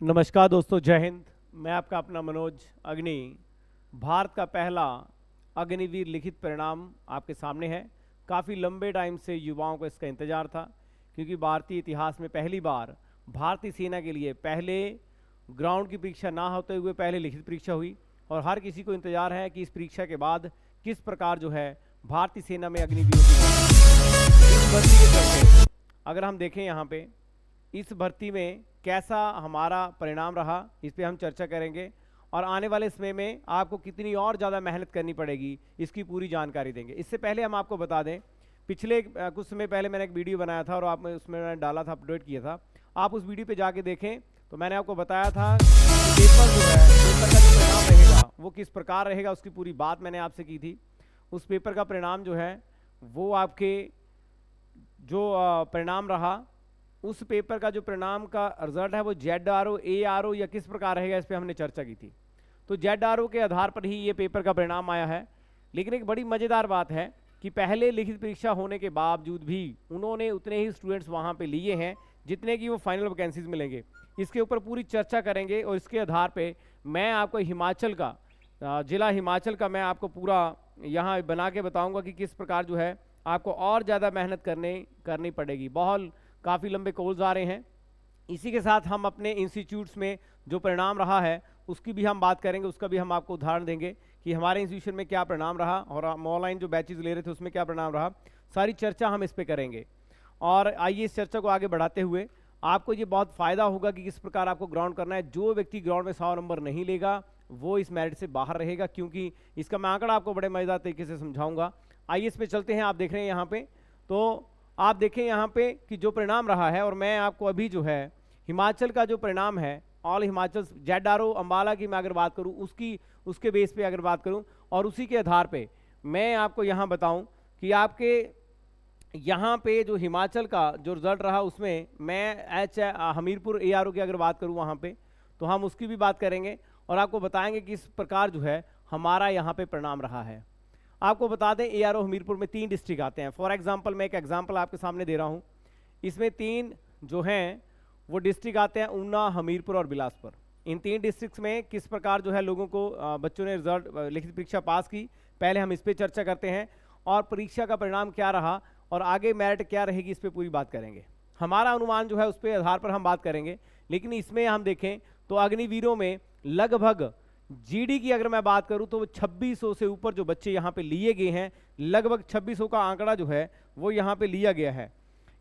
नमस्कार दोस्तों, जय हिंद। मैं आपका अपना मनोज अग्नि। भारत का पहला अग्निवीर लिखित परिणाम आपके सामने है। काफ़ी लंबे टाइम से युवाओं को इसका इंतज़ार था, क्योंकि भारतीय इतिहास में पहली बार भारतीय सेना के लिए पहले ग्राउंड की परीक्षा ना होते हुए पहले लिखित परीक्षा हुई। और हर किसी को इंतज़ार है कि इस परीक्षा के बाद किस प्रकार जो है भारतीय सेना में अग्निवीरों की इस भर्ती के चलते अगर हम देखें यहाँ पे इस भर्ती में कैसा हमारा परिणाम रहा, इस पे हम चर्चा करेंगे। और आने वाले समय में आपको कितनी और ज़्यादा मेहनत करनी पड़ेगी, इसकी पूरी जानकारी देंगे। इससे पहले हम आपको बता दें, पिछले कुछ समय पहले मैंने एक वीडियो बनाया था और आप उसमें मैंने डाला था, अपलोड किया था। आप उस वीडियो पे जाके देखें तो मैंने आपको बताया था कि पेपर जो है, पेपर का जो परिणाम रहेगा वो किस प्रकार रहेगा, उसकी पूरी बात मैंने आपसे की थी। उस पेपर का परिणाम जो है वो आपके जो परिणाम रहा, उस पेपर का जो परिणाम का रिजल्ट है वो ZRO ARO या किस प्रकार रहेगा, इस पे हमने चर्चा की थी। तो ZRO के आधार पर ही ये पेपर का परिणाम आया है। लेकिन एक बड़ी मज़ेदार बात है कि पहले लिखित परीक्षा होने के बावजूद भी उन्होंने उतने ही स्टूडेंट्स वहाँ पे लिए हैं जितने कि वो फाइनल वैकेंसीज मिलेंगे। इसके ऊपर पूरी चर्चा करेंगे और इसके आधार पर मैं आपको हिमाचल का ज़िला हिमाचल का मैं आपको पूरा यहाँ बना के बताऊँगा कि किस प्रकार जो है आपको और ज़्यादा मेहनत करनी पड़ेगी। बहुत काफ़ी लंबे कॉल्स आ रहे हैं। इसी के साथ हम अपने इंस्टीट्यूट्स में जो परिणाम रहा है उसकी भी हम बात करेंगे, उसका भी हम आपको उदाहरण देंगे कि हमारे इंस्टीट्यूशन में क्या परिणाम रहा और हम ऑनलाइन जो बैचेज ले रहे थे उसमें क्या परिणाम रहा। सारी चर्चा हम इस पे करेंगे। और आइए इस चर्चा को आगे बढ़ाते हुए आपको ये बहुत फ़ायदा होगा कि किस प्रकार आपको ग्राउंड करना है। जो व्यक्ति ग्राउंड में 100 नंबर नहीं लेगा वो इस मेरिट से बाहर रहेगा, क्योंकि इसका मैं आंकड़ा आपको बड़े मज़ेदार तरीके से समझाऊंगा। आइए इस पे चलते हैं। आप देख रहे हैं यहाँ पे, तो आप देखें यहाँ पे कि जो परिणाम रहा है, और मैं आपको अभी जो है हिमाचल का जो परिणाम है, ऑल हिमाचल ZRO अम्बाला की मैं अगर बात करूँ उसके बेस पे अगर बात करूँ और उसी के आधार पे मैं आपको यहाँ बताऊँ कि आपके यहाँ पे जो हिमाचल का जो रिजल्ट रहा उसमें मैं हमीरपुर ARO की अगर बात करूँ वहाँ पे, तो हम उसकी भी बात करेंगे और आपको बताएंगे कि इस प्रकार जो है हमारा यहाँ पे परिणाम रहा है। आपको बता दें ARO हमीरपुर में 3 डिस्ट्रिक्ट आते हैं। फॉर एग्जांपल मैं एक एग्जांपल आपके सामने दे रहा हूँ। इसमें 3 जो हैं वो डिस्ट्रिक्ट आते हैं, ऊना, हमीरपुर और बिलासपुर। इन 3 डिस्ट्रिक्ट्स में किस प्रकार जो है लोगों को बच्चों ने रिजल्ट लिखित परीक्षा पास की, पहले हम इस पर चर्चा करते हैं और परीक्षा का परिणाम क्या रहा और आगे मेरिट क्या रहेगी, इस पर पूरी बात करेंगे। हमारा अनुमान जो है उस पर आधार पर हम बात करेंगे। लेकिन इसमें हम देखें तो अग्निवीरों में लगभग GD की अगर मैं बात करूं तो 2600 से ऊपर जो बच्चे यहाँ पे लिए गए हैं, लगभग 2600 का आंकड़ा जो है वो यहाँ पे लिया गया है।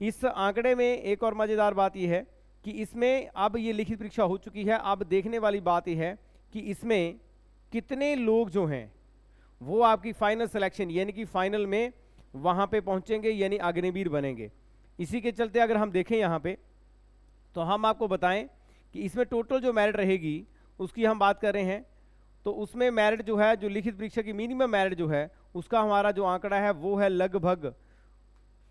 इस आंकड़े में एक और मज़ेदार बात यह है कि इसमें अब ये लिखित परीक्षा हो चुकी है। अब देखने वाली बात यह है कि इसमें कितने लोग जो हैं वो आपकी फाइनल सिलेक्शन यानी कि फाइनल में वहाँ पे पहुँचेंगे, यानी अग्निवीर बनेंगे। इसी के चलते अगर हम देखें यहाँ पे तो हम आपको बताएं कि इसमें टोटल जो मेरिट रहेगी उसकी हम बात कर रहे हैं। तो उसमें मेरिट जो है, जो लिखित परीक्षा की मिनिमम मेरिट जो है उसका हमारा जो आंकड़ा है वो है लगभग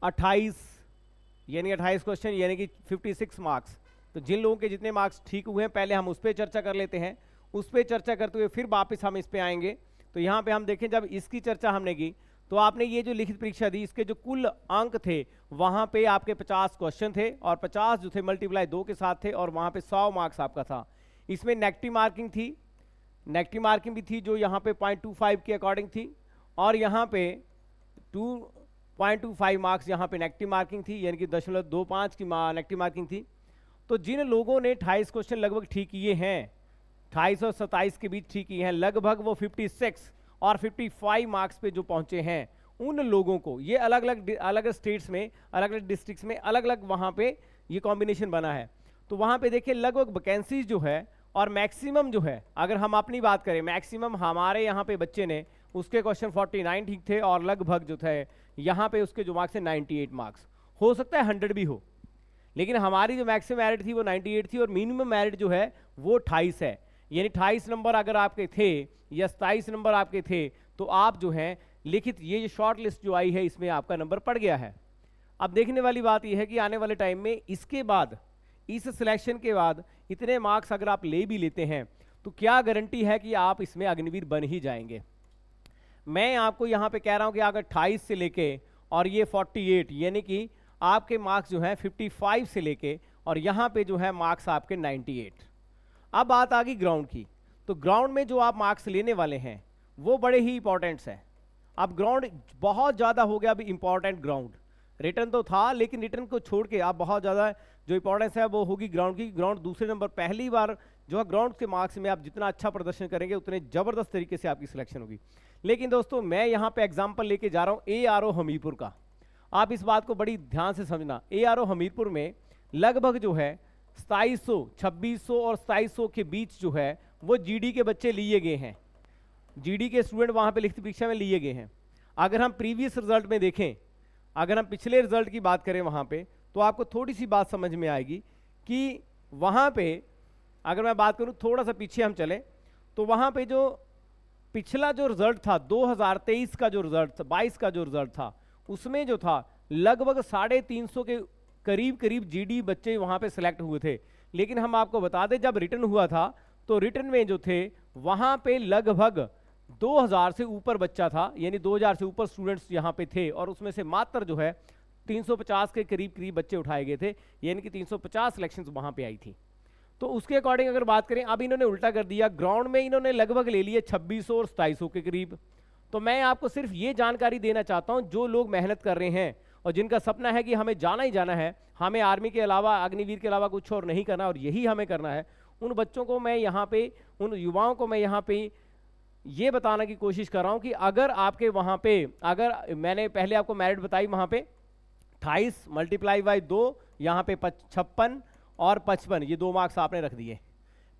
28 यानी 28 क्वेश्चन यानी कि 56 मार्क्स। तो जिन लोगों के जितने मार्क्स ठीक हुए हैं पहले हम उस पर चर्चा कर लेते हैं। उस पर चर्चा करते हुए फिर वापस हम इस पर आएंगे। तो यहाँ पे हम देखें, जब इसकी चर्चा हमने की तो आपने ये जो लिखित परीक्षा दी इसके जो कुल अंक थे वहाँ पे आपके 50 क्वेश्चन थे और 50 जो थे मल्टीप्लाई 2 के साथ थे और वहाँ पे 100 मार्क्स आपका था। इसमें नेगेटिव मार्किंग थी, नेगेटिव मार्किंग भी थी जो यहाँ पे 0.25 के अकॉर्डिंग थी और यहाँ पे 2.25 मार्क्स यहाँ पे नेगेटिव मार्किंग थी, यानी कि 0.25 की नेगेटिव मार्किंग थी। तो जिन लोगों ने 28 क्वेश्चन लगभग ठीक किए हैं, 28 और 27 के बीच ठीक किए हैं, लगभग वो 56 और 55 मार्क्स पे जो पहुँचे हैं, उन लोगों को ये अलग अलग स्टेट्स में, अलग अलग डिस्ट्रिक्ट्स में अलग अलग वहाँ पे ये कॉम्बिनेशन बना है। तो वहाँ पे देखिए लगभग वैकेंसीज जो है और मैक्सिमम जो है, अगर हम अपनी बात करें मैक्सिमम हमारे यहाँ पे बच्चे ने उसके क्वेश्चन 49 ठीक थे और लगभग जो थे यहाँ पे उसके जो मार्क्स है 98 मार्क्स। हो सकता है 100 भी हो, लेकिन हमारी जो मैक्सिमम मेरिट थी वो 98 थी और मिनिमम मेरिट जो है वो 28 है। यानी 28 नंबर अगर आपके थे या 27 नंबर आपके थे तो आप जो हैं लिखित ये शॉर्ट लिस्ट जो आई है इसमें आपका नंबर पड़ गया है। अब देखने वाली बात यह है कि आने वाले टाइम में इसके बाद, इस सिलेक्शन के बाद इतने मार्क्स अगर आप ले भी लेते हैं तो क्या गारंटी है कि आप इसमें अग्निवीर बन ही जाएंगे। मैं आपको यहाँ पे कह रहा हूँ कि अगर 28 से लेके और ये 48 यानी कि आपके मार्क्स जो हैं 55 से लेके और यहाँ पे जो है मार्क्स आपके 98, अब बात आ गई ग्राउंड की। तो ग्राउंड में जो आप मार्क्स लेने वाले हैं वो बड़े ही इंपॉर्टेंट्स हैं। अब ग्राउंड बहुत ज़्यादा हो गया अभी इंपॉर्टेंट ग्राउंड। रिटर्न तो था, लेकिन रिटर्न को छोड़ के आप बहुत ज़्यादा जो इंपॉर्टेंस है वो होगी ग्राउंड की। ग्राउंड दूसरे नंबर, पहली बार जो है ग्राउंड के मार्क्स में आप जितना अच्छा प्रदर्शन करेंगे उतने ज़बरदस्त तरीके से आपकी सिलेक्शन होगी। लेकिन दोस्तों मैं यहाँ पे एग्जाम्पल लेके जा रहा हूँ ARO हमीरपुर का। आप इस बात को बड़ी ध्यान से समझना। ARO हमीरपुर में लगभग जो है 2700, 2600 और 2700 के बीच जो है वो GD के बच्चे लिए गए हैं। GD के स्टूडेंट वहाँ पे लिखित परीक्षा में लिए गए हैं। अगर हम प्रीवियस रिजल्ट में देखें, अगर हम पिछले रिजल्ट की बात करें वहाँ पे, तो आपको थोड़ी सी बात समझ में आएगी कि वहाँ पे अगर मैं बात करूँ, थोड़ा सा पीछे हम चलें, तो वहाँ पे जो पिछला जो रिजल्ट था 2023 का जो रिजल्ट था, 22 का जो रिजल्ट था, उसमें जो था लगभग 350 के करीब करीब GD बच्चे वहाँ पे सिलेक्ट हुए थे। लेकिन हम आपको बता दें जब रिटर्न हुआ था तो रिटर्न में जो थे वहाँ पे लगभग 2000 से ऊपर बच्चा था, यानी 2000 से ऊपर स्टूडेंट्स यहाँ पे थे, और उसमें से मात्र जो है 350 के करीब करीब बच्चे उठाए गए थे, यानी कि 350 सिलेक्शंस वहाँ पे आई थी। तो उसके अकॉर्डिंग अगर बात करें, अब इन्होंने उल्टा कर दिया, ग्राउंड में इन्होंने लगभग ले लिए 2600 और 2700 के करीब। तो मैं आपको सिर्फ ये जानकारी देना चाहता हूँ, जो लोग मेहनत कर रहे हैं और जिनका सपना है कि हमें जाना ही जाना है, हमें आर्मी के अलावा, अग्निवीर के अलावा कुछ और नहीं करना और यही हमें करना है, उन बच्चों को मैं यहाँ पे, उन युवाओं को मैं यहाँ पे ये बताना की कोशिश कर रहा हूँ कि अगर आपके वहाँ पे, अगर मैंने पहले आपको मेरिट बताई, वहाँ पे 28 मल्टीप्लाई बाई 2, यहाँ पे 56 और 55, ये 2 मार्क्स आपने रख दिए।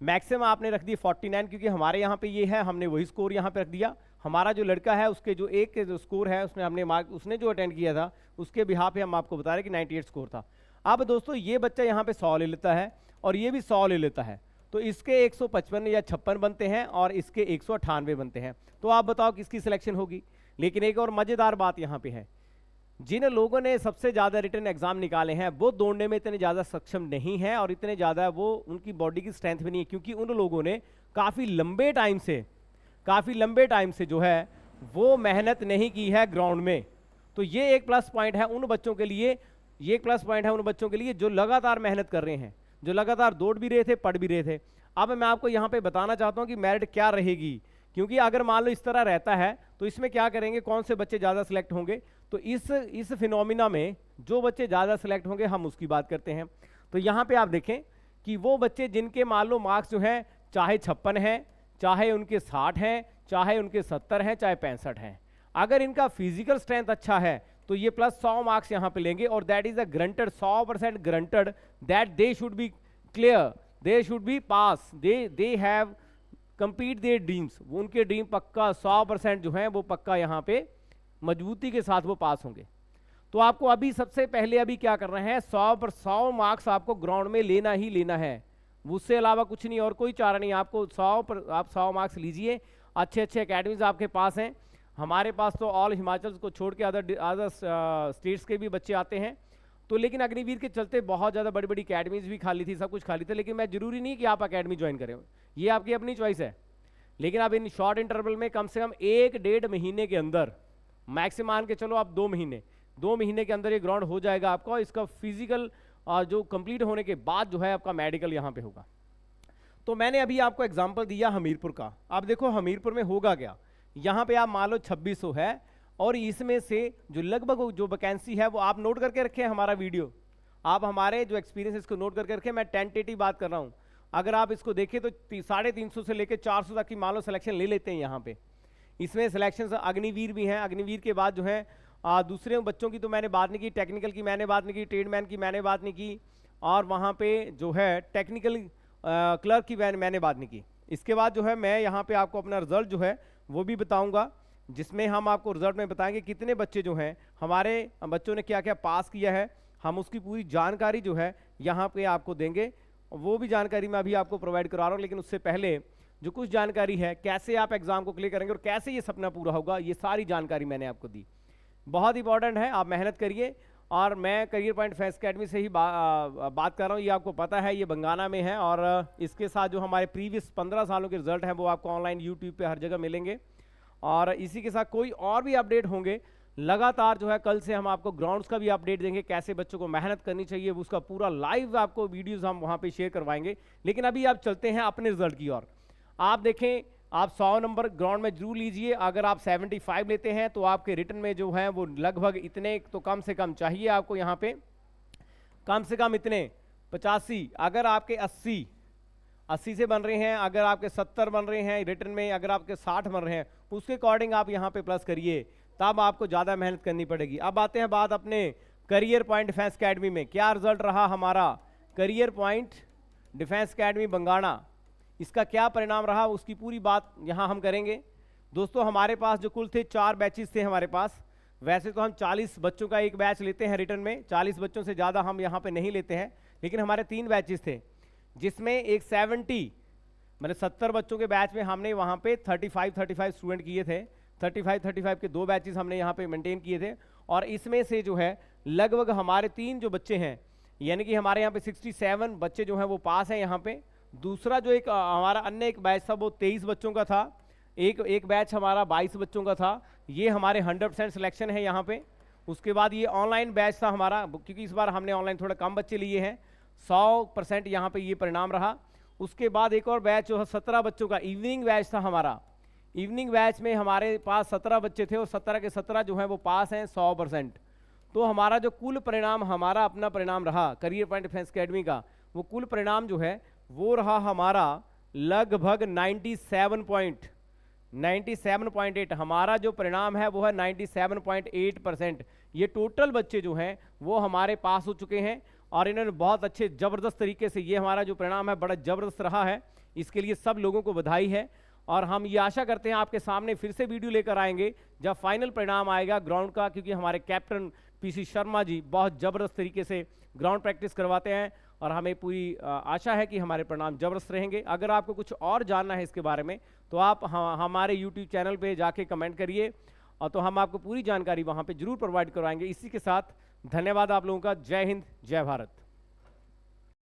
मैक्सिमम आपने रख दिए 49, क्योंकि हमारे यहाँ पे ये है, हमने वही स्कोर यहाँ पे रख दिया। हमारा जो लड़का है उसके जो एक के जो स्कोर है उसने हमने मार्क, उसने जो अटेंड किया था उसके बिहाफ पे हम आपको बता रहे कि 98 स्कोर था। अब दोस्तों ये बच्चा यहाँ पे 100 ले लेता है और ये भी 100 ले लेता है, तो इसके 155 या 56 बनते हैं और इसके 198 बनते हैं। तो आप बताओ किसकी सिलेक्शन होगी। लेकिन एक और मज़ेदार बात यहाँ पे है, जिन लोगों ने सबसे ज़्यादा रिटर्न एग्जाम निकाले हैं वो दौड़ने में इतने ज़्यादा सक्षम नहीं है और इतने ज़्यादा वो, उनकी बॉडी की स्ट्रेंथ भी नहीं है, क्योंकि उन लोगों ने काफ़ी लंबे टाइम से जो है वो मेहनत नहीं की है ग्राउंड में। तो ये एक प्लस पॉइंट है उन बच्चों के लिए, ये एक प्लस पॉइंट है उन बच्चों के लिए जो लगातार मेहनत कर रहे हैं, जो लगातार दौड़ भी रहे थे, पढ़ भी रहे थे। अब मैं आपको यहाँ पे बताना चाहता हूँ कि मेरिट क्या रहेगी, क्योंकि अगर मान लो इस तरह रहता है तो इसमें क्या करेंगे, कौन से बच्चे ज़्यादा सिलेक्ट होंगे। तो इस फिनोमिना में जो बच्चे ज़्यादा सिलेक्ट होंगे हम उसकी बात करते हैं। तो यहाँ पे आप देखें कि वो बच्चे जिनके मान लो मार्क्स जो हैं चाहे 56 हैं, चाहे उनके 60 हैं, चाहे उनके 70 हैं, चाहे 65 हैं, अगर इनका फिजिकल स्ट्रेंथ अच्छा है तो ये प्लस 100 मार्क्स यहाँ पे लेंगे, और that is a granted, 100% granted that they should be clear, they should be pass, they have complete their dreams. उनके ड्रीम पक्का 100% जो है वो पक्का यहाँ पे मजबूती के साथ वो पास होंगे। तो आपको अभी सबसे पहले अभी क्या करना है, 100 मार्क्स आपको ग्राउंड में लेना ही लेना है, उससे अलावा कुछ नहीं और कोई चारा नहीं। आपको 100 मार्क्स लीजिए। अच्छे अच्छे अकेडमीज आपके पास हैं, हमारे पास तो ऑल हिमाचल को छोड़ के अदर स्टेट्स के भी बच्चे आते हैं। तो लेकिन अग्निवीर के चलते बहुत ज़्यादा बड़ी बड़ी अकेडमीज भी खाली थी, सब कुछ खाली था, लेकिन मैं जरूरी नहीं कि आप अकेडमी ज्वाइन करें, ये आपकी अपनी चॉइस है। लेकिन आप इन शॉर्ट इंटरवल में कम से कम 1-1.5 महीने के अंदर, मैक्सिमम मान के चलो आप 2 महीने के अंदर ये ग्राउंड हो जाएगा आपका। इसका फिजिकल जो कंप्लीट होने के बाद जो है आपका मेडिकल यहाँ पे होगा। तो मैंने अभी आपको एग्जांपल दिया हमीरपुर का। अब देखो हमीरपुर में होगा क्या, यहाँ पे आप मान लो 2600 है और इसमें से जो लगभग जो वैकेंसी है वो आप नोट करके रखें, हमारा वीडियो आप हमारे जो एक्सपीरियंस इसको नोट करके रखें। मैं टेंटेटिव बात कर रहा हूँ, अगर आप इसको देखें तो 350 से लेकर 400 तक की मान लो सिलेक्शन ले लेते हैं यहाँ पे। इसमें सिलेक्शन अग्निवीर भी हैं, अग्निवीर के बाद जो है दूसरे बच्चों की तो मैंने बात नहीं की, टेक्निकल की मैंने बात नहीं की, ट्रेडमैन की मैंने बात नहीं की, और वहाँ पे जो है टेक्निकल क्लर्क की मैंने बात नहीं की। इसके बाद जो है मैं यहाँ पे आपको अपना रिजल्ट जो है वो भी बताऊँगा, जिसमें हम आपको रिजल्ट में बताएंगे कितने बच्चे जो हैं हमारे बच्चों ने क्या क्या पास किया है, हम उसकी पूरी जानकारी जो है यहाँ पे आपको देंगे। वो भी जानकारी मैं अभी आपको प्रोवाइड करा रहा हूँ, लेकिन उससे पहले जो कुछ जानकारी है कैसे आप एग्जाम को क्लियर करेंगे और कैसे ये सपना पूरा होगा, ये सारी जानकारी मैंने आपको दी। बहुत इंपॉर्टेंट है, आप मेहनत करिए। और मैं करियर पॉइंट फैस अकेडमी से ही बात कर रहा हूँ, ये आपको पता है, ये बंगाना में है। और इसके साथ जो हमारे प्रीवियस 15 सालों के रिजल्ट हैं वो आपको ऑनलाइन यूट्यूब पे हर जगह मिलेंगे। और इसी के साथ कोई और भी अपडेट होंगे लगातार जो है कल से हम आपको ग्राउंड्स का भी अपडेट देंगे, कैसे बच्चों को मेहनत करनी चाहिए, उसका पूरा लाइव आपको वीडियोस हम वहाँ पे शेयर करवाएंगे। लेकिन अभी आप चलते हैं अपने रिजल्ट की ओर। आप देखें, आप 100 नंबर ग्राउंड में जरूर लीजिए। अगर आप 75 लेते हैं तो आपके रिटर्न में जो है वो लगभग इतने तो कम से कम चाहिए आपको, यहाँ पे कम से कम इतने 85। अगर आपके 80 से बन रहे हैं, अगर आपके 70 बन रहे हैं रिटर्न में, अगर आपके 60 बन रहे हैं, उसके अकॉर्डिंग आप यहाँ पे प्लस करिए, तब आपको ज़्यादा मेहनत करनी पड़ेगी। अब आते हैं बात अपने करियर पॉइंट डिफेंस अकेडमी में। क्या रिजल्ट रहा हमारा career point defence academy Bangana, इसका क्या परिणाम रहा, उसकी पूरी बात यहाँ हम करेंगे। दोस्तों हमारे पास जो कुल थे 4 बैचेस थे हमारे पास। वैसे तो हम 40 बच्चों का एक बैच लेते हैं रिटर्न में, 40 बच्चों से ज़्यादा हम यहाँ पे नहीं लेते हैं, लेकिन हमारे 3 बैचेस थे, जिसमें एक 70 बच्चों के बैच में हमने वहाँ पे 35 स्टूडेंट किए थे। 35 के 2 बैचेस हमने यहाँ पे मेंटेन किए थे, और इसमें से जो है लगभग हमारे 3 जो बच्चे हैं, यानी कि हमारे यहाँ पे 67 बच्चे जो हैं वो पास हैं यहाँ पे। दूसरा जो एक हमारा अन्य एक बैच था वो 23 बच्चों का था, एक बैच हमारा 22 बच्चों का था। ये हमारे 100% सिलेक्शन है यहाँ पे। उसके बाद ये ऑनलाइन बैच था हमारा, क्योंकि इस बार हमने ऑनलाइन थोड़ा कम बच्चे लिए हैं, 100% यहाँ पे ये परिणाम रहा। उसके बाद एक और बैच जो है 17 बच्चों का इवनिंग बैच था हमारा। इवनिंग बैच में हमारे पास 17 बच्चे थे और 17 के 17 जो हैं वो पास हैं 100%। तो हमारा जो कुल परिणाम, हमारा अपना परिणाम रहा करियर पॉइंट डिफेंस अकेडमी का, वो कुल परिणाम जो है वो रहा हमारा लगभग 97.8। हमारा जो परिणाम है वो है 97.8%। ये टोटल बच्चे जो हैं वो हमारे पास हो चुके हैं, और इन्होंने बहुत अच्छे ज़बरदस्त तरीके से, ये हमारा जो परिणाम है बड़ा ज़बरदस्त रहा है। इसके लिए सब लोगों को बधाई है, और हम ये आशा करते हैं आपके सामने फिर से वीडियो लेकर आएंगे जब फाइनल परिणाम आएगा ग्राउंड का, क्योंकि हमारे कैप्टन पीसी शर्मा जी बहुत ज़बरदस्त तरीके से ग्राउंड प्रैक्टिस करवाते हैं, और हमें पूरी आशा है कि हमारे परिणाम ज़बरदस्त रहेंगे। अगर आपको कुछ और जानना है इसके बारे में तो आप हमारे यूट्यूब चैनल पे जाके कमेंट करिए, और तो हम आपको पूरी जानकारी वहाँ पे जरूर प्रोवाइड करवाएंगे। इसी के साथ धन्यवाद आप लोगों का। जय हिंद, जय भारत।